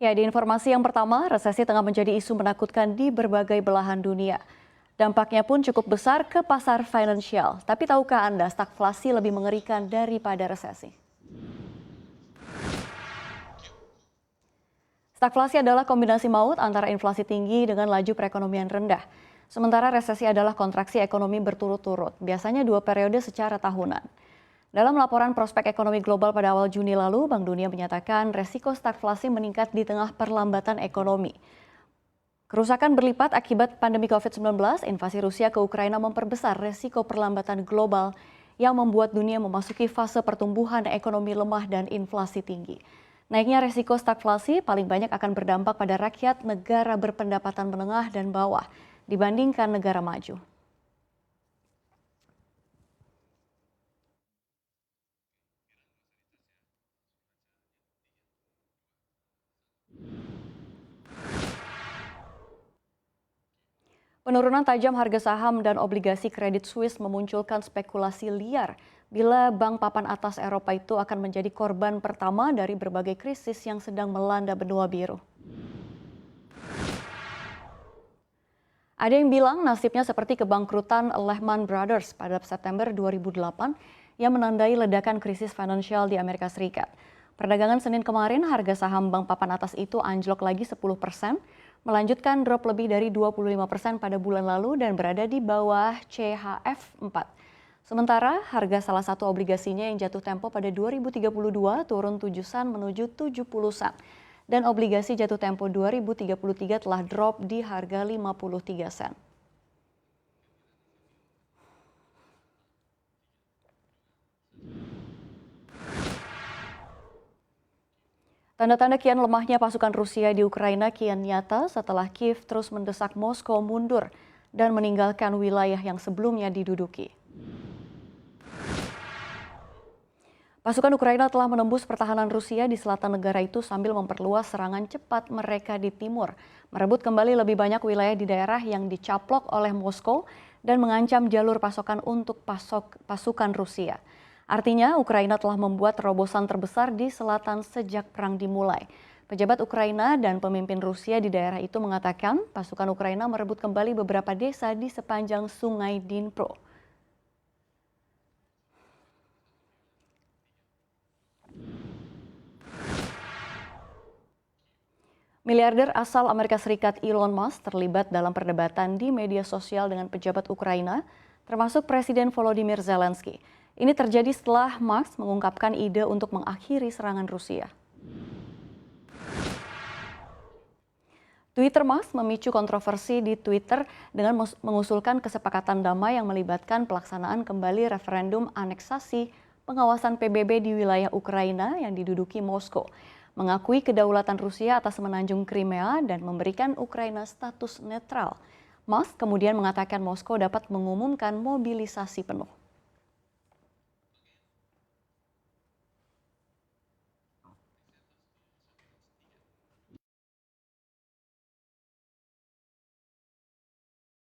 Ya, di informasi yang pertama, resesi tengah menjadi isu menakutkan di berbagai belahan dunia. Dampaknya pun cukup besar ke pasar finansial. Tapi tahukah Anda, stagflasi lebih mengerikan daripada resesi? Stagflasi adalah kombinasi maut antara inflasi tinggi dengan laju perekonomian rendah. Sementara resesi adalah kontraksi ekonomi berturut-turut, biasanya 2 periode secara tahunan. Dalam laporan prospek ekonomi global pada awal Juni lalu, Bank Dunia menyatakan resiko stagflasi meningkat di tengah perlambatan ekonomi. Kerusakan berlipat akibat pandemi COVID-19, invasi Rusia ke Ukraina memperbesar resiko perlambatan global yang membuat dunia memasuki fase pertumbuhan ekonomi lemah dan inflasi tinggi. Naiknya resiko stagflasi paling banyak akan berdampak pada rakyat negara berpendapatan menengah dan bawah dibandingkan negara maju. Penurunan tajam harga saham dan obligasi kredit Swiss memunculkan spekulasi liar bila bank papan atas Eropa itu akan menjadi korban pertama dari berbagai krisis yang sedang melanda benua biru. Ada yang bilang nasibnya seperti kebangkrutan Lehman Brothers pada September 2008 yang menandai ledakan krisis finansial di Amerika Serikat. Perdagangan Senin kemarin, harga saham bank papan atas itu anjlok lagi 10%, melanjutkan drop lebih dari 25% pada bulan lalu dan berada di bawah CHF 4. Sementara harga salah satu obligasinya yang jatuh tempo pada 2032 turun 7 sen menuju 70 sen. Dan obligasi jatuh tempo 2033 telah drop di harga 53 sen. Tanda-tanda kian lemahnya pasukan Rusia di Ukraina kian nyata setelah Kiev terus mendesak Moskow mundur dan meninggalkan wilayah yang sebelumnya diduduki. Pasukan Ukraina telah menembus pertahanan Rusia di selatan negara itu sambil memperluas serangan cepat mereka di timur, merebut kembali lebih banyak wilayah di daerah yang dicaplok oleh Moskow dan mengancam jalur pasokan untuk pasukan Rusia. Artinya, Ukraina telah membuat terobosan terbesar di selatan sejak perang dimulai. Pejabat Ukraina dan pemimpin Rusia di daerah itu mengatakan pasukan Ukraina merebut kembali beberapa desa di sepanjang sungai Dnipro. Miliarder asal Amerika Serikat Elon Musk terlibat dalam perdebatan di media sosial dengan pejabat Ukraina, termasuk Presiden Volodymyr Zelensky. Ini terjadi setelah Musk mengungkapkan ide untuk mengakhiri serangan Rusia. Twitter Musk memicu kontroversi di Twitter dengan mengusulkan kesepakatan damai yang melibatkan pelaksanaan kembali referendum aneksasi pengawasan PBB di wilayah Ukraina yang diduduki Moskow, mengakui kedaulatan Rusia atas semenanjung Crimea dan memberikan Ukraina status netral. Musk kemudian mengatakan Moskow dapat mengumumkan mobilisasi penuh.